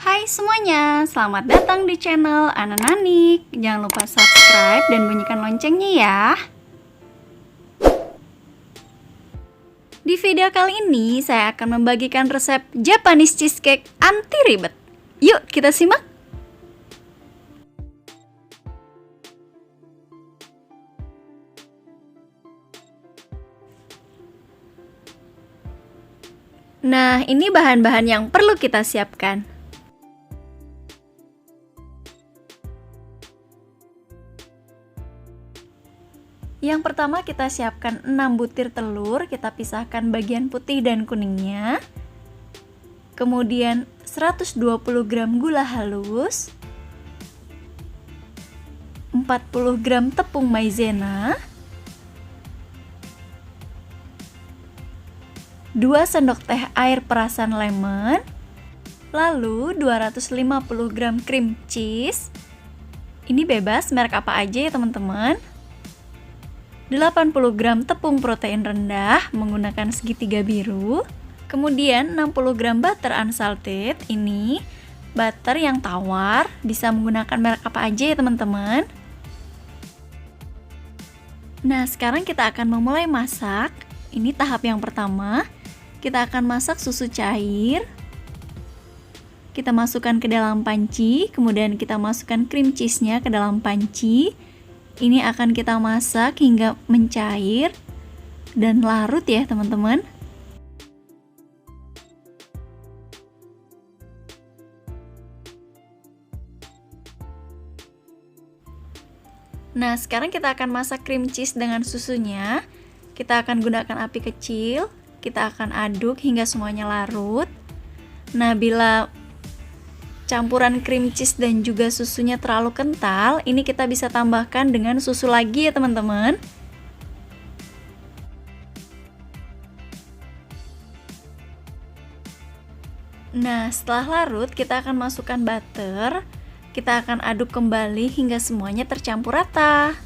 Hai semuanya, selamat datang di channel Anananik. Jangan lupa subscribe dan bunyikan loncengnya ya. Di video kali ini, saya akan membagikan resep Japanese cheesecake anti ribet. Yuk kita simak. Nah, ini bahan-bahan yang perlu kita siapkan. Yang pertama kita siapkan 6 butir telur, kita pisahkan bagian putih dan kuningnya. Kemudian 120 gram gula halus, 40 gram tepung maizena, 2 sendok teh air perasan lemon, lalu 250 gram cream cheese. Ini bebas merek apa aja ya teman-teman. 80 gram tepung protein rendah menggunakan segitiga biru. Kemudian 60 gram butter unsalted. Ini butter yang tawar, bisa menggunakan merek apa aja ya teman-teman. Nah, sekarang kita akan memulai masak. Ini tahap yang pertama. Kita akan masak susu cair. Kita masukkan ke dalam panci, kemudian kita masukkan cream cheese-nya ke dalam panci. Ini akan kita masak hingga mencair dan larut ya teman-teman. Nah, sekarang kita akan masak cream cheese dengan susunya. Kita akan gunakan api kecil. Kita akan aduk hingga semuanya larut. Nah, bila campuran cream cheese dan juga susunya terlalu kental, ini kita bisa tambahkan dengan susu lagi ya teman-teman. Nah, setelah larut kita akan masukkan butter. Kita akan aduk kembali hingga semuanya tercampur rata.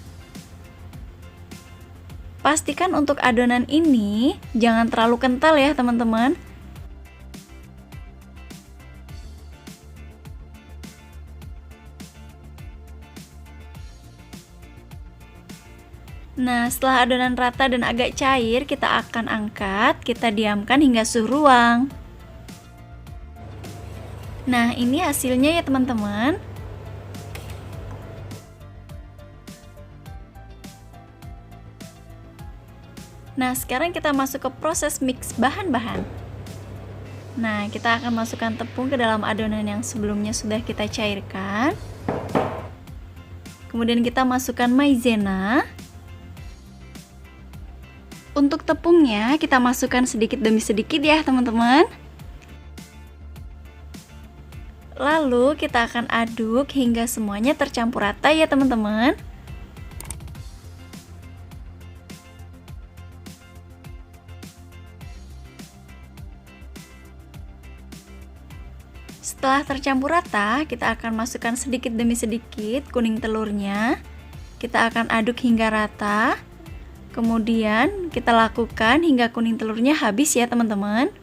Pastikan untuk adonan ini jangan terlalu kental ya teman-teman. Nah, setelah adonan rata dan agak cair, kita akan angkat, kita diamkan hingga suhu ruang. Nah, ini hasilnya ya teman-teman. Nah, sekarang kita masuk ke proses mix bahan-bahan. Nah, kita akan masukkan tepung ke dalam adonan yang sebelumnya sudah kita cairkan. Kemudian kita masukkan maizena. Untuk tepungnya kita masukkan sedikit demi sedikit ya teman-teman. Lalu kita akan aduk hingga semuanya tercampur rata ya teman-teman. Setelah tercampur rata, kita akan masukkan sedikit demi sedikit kuning telurnya. Kita akan aduk hingga rata. Kemudian kita lakukan hingga kuning telurnya habis ya teman-teman.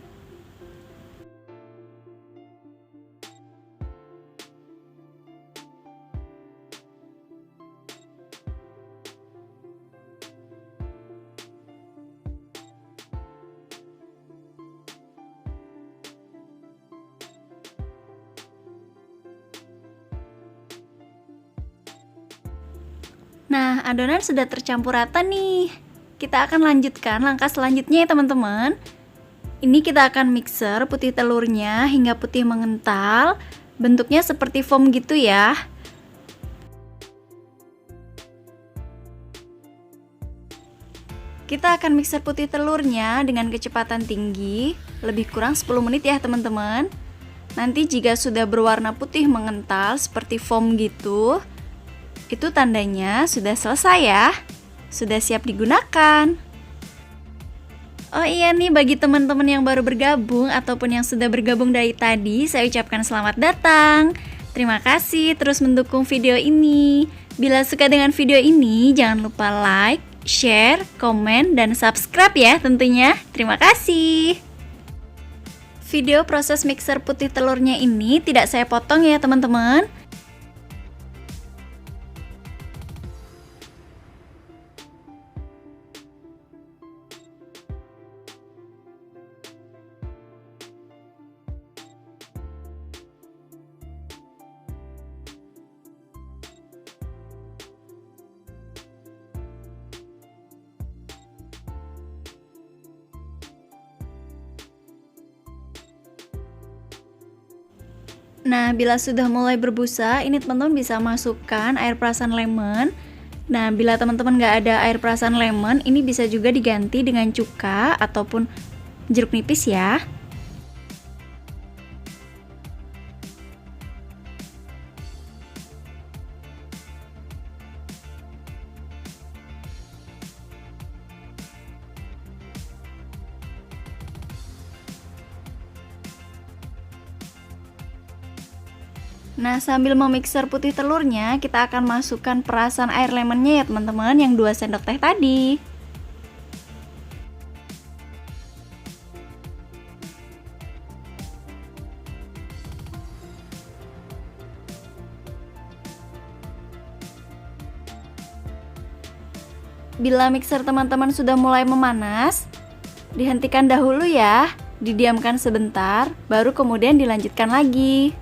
Nah, adonan sudah tercampur rata nih. Kita akan lanjutkan langkah selanjutnya ya teman-teman. Ini kita akan mixer putih telurnya hingga putih mengental. Bentuknya seperti foam gitu ya. Kita akan mixer putih telurnya dengan kecepatan tinggi, lebih kurang 10 menit ya teman-teman. Nanti jika sudah berwarna putih mengental seperti foam gitu, itu tandanya sudah selesai ya, sudah siap digunakan. Oh iya nih, bagi teman-teman yang baru bergabung ataupun yang sudah bergabung dari tadi, saya ucapkan selamat datang. Terima kasih terus mendukung video ini. Bila suka dengan video ini, jangan lupa like, share, komen, dan subscribe ya tentunya. Terima kasih. Video proses mixer putih telurnya ini tidak saya potong ya teman-teman. Nah, bila sudah mulai berbusa, ini teman-teman bisa masukkan air perasan lemon. Nah, bila teman-teman nggak ada air perasan lemon, ini bisa juga diganti dengan cuka ataupun jeruk nipis ya. Nah, sambil memixer putih telurnya, kita akan masukkan perasan air lemonnya ya teman-teman, yang 2 sendok teh tadi. Bila mixer teman-teman sudah mulai memanas, dihentikan dahulu ya, didiamkan sebentar, baru kemudian dilanjutkan lagi.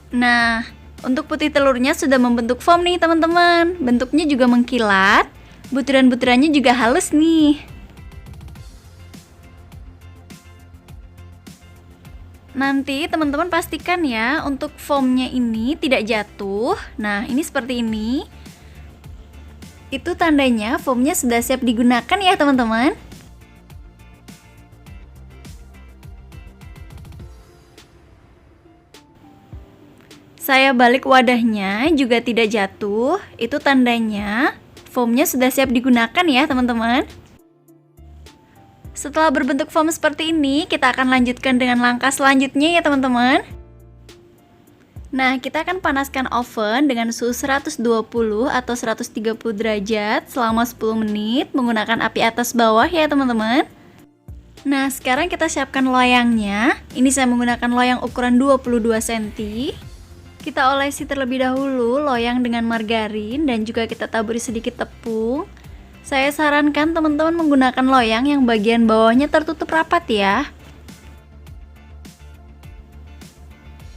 Nah, untuk putih telurnya sudah membentuk foam nih teman-teman. Bentuknya juga mengkilat, butiran-butirannya juga halus nih. Nanti teman-teman pastikan ya untuk foamnya ini tidak jatuh. Nah, ini seperti ini. Itu tandanya foamnya sudah siap digunakan ya teman-teman. Saya balik wadahnya juga tidak jatuh. Itu tandanya foamnya sudah siap digunakan ya teman-teman. Setelah berbentuk foam seperti ini, kita akan lanjutkan dengan langkah selanjutnya ya teman-teman. Nah, kita akan panaskan oven dengan suhu 120 atau 130 derajat selama 10 menit menggunakan api atas bawah ya teman-teman. Nah, sekarang kita siapkan loyangnya. Ini saya menggunakan loyang ukuran 22 cm. Kita olesi terlebih dahulu loyang dengan margarin dan juga kita taburi sedikit tepung. Saya sarankan teman-teman menggunakan loyang yang bagian bawahnya tertutup rapat ya.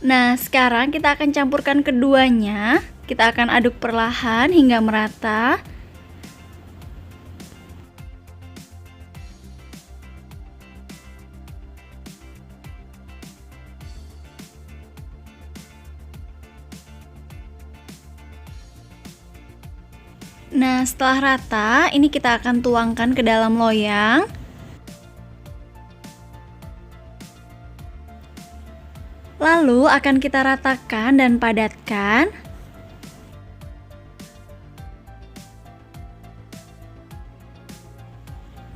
Nah, sekarang kita akan campurkan keduanya. Kita akan aduk perlahan hingga merata. Nah, setelah rata, ini kita akan tuangkan ke dalam loyang. Lalu akan kita ratakan dan padatkan.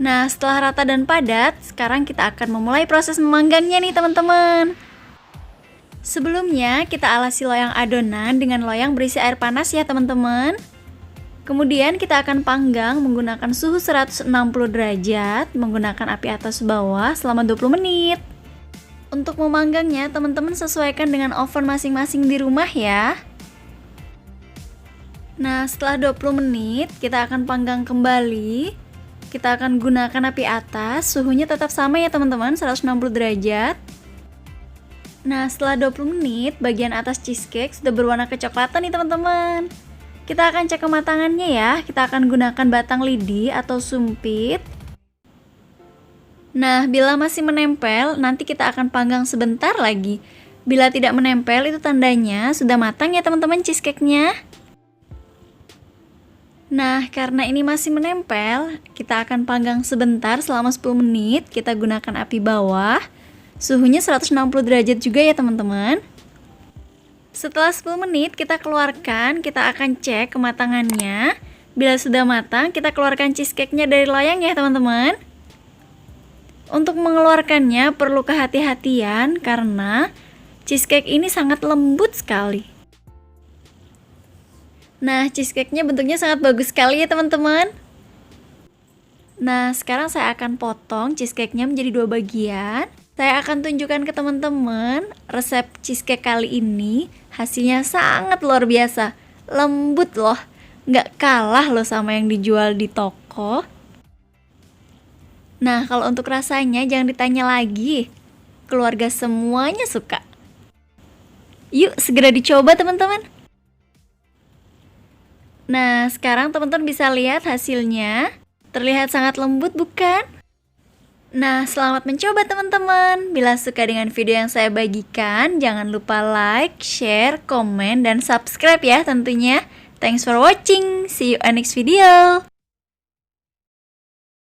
Nah, setelah rata dan padat, sekarang kita akan memulai proses memanggangnya nih teman-teman. Sebelumnya, kita alasi loyang adonan dengan loyang berisi air panas ya teman-teman. Kemudian kita akan panggang menggunakan suhu 160 derajat, menggunakan api atas bawah selama 20 menit. Untuk memanggangnya, teman-teman sesuaikan dengan oven masing-masing di rumah ya. Nah, setelah 20 menit, kita akan panggang kembali. Kita akan gunakan api atas, suhunya tetap sama ya teman-teman, 160 derajat. Nah, setelah 20 menit, bagian atas cheesecake sudah berwarna kecoklatan nih teman-teman. Kita akan cek kematangannya ya. Kita akan gunakan batang lidi atau sumpit. Nah, bila masih menempel, nanti kita akan panggang sebentar lagi. Bila tidak menempel, itu tandanya sudah matang ya teman-teman cheesecake-nya. Nah, karena ini masih menempel, kita akan panggang sebentar selama 10 menit. Kita gunakan api bawah. Suhunya 160 derajat juga ya teman-teman. Setelah 10 menit kita keluarkan, kita akan cek kematangannya. Bila sudah matang, kita keluarkan cheesecake-nya dari loyang ya teman-teman. Untuk mengeluarkannya perlu kehati-hatian karena cheesecake ini sangat lembut sekali. Nah, cheesecake-nya bentuknya sangat bagus sekali ya teman-teman. Nah, sekarang saya akan potong cheesecake-nya menjadi 2 bagian. Saya akan tunjukkan ke teman-teman resep cheesecake kali ini. Hasilnya sangat luar biasa, lembut loh, nggak kalah loh sama yang dijual di toko. Nah, kalau untuk rasanya jangan ditanya lagi, keluarga semuanya suka. Yuk segera dicoba teman-teman. Nah, sekarang teman-teman bisa lihat hasilnya, terlihat sangat lembut bukan? Nah, selamat mencoba teman-teman. Bila suka dengan video yang saya bagikan, jangan lupa like, share, komen, dan subscribe ya tentunya. Thanks for watching. See you on next video.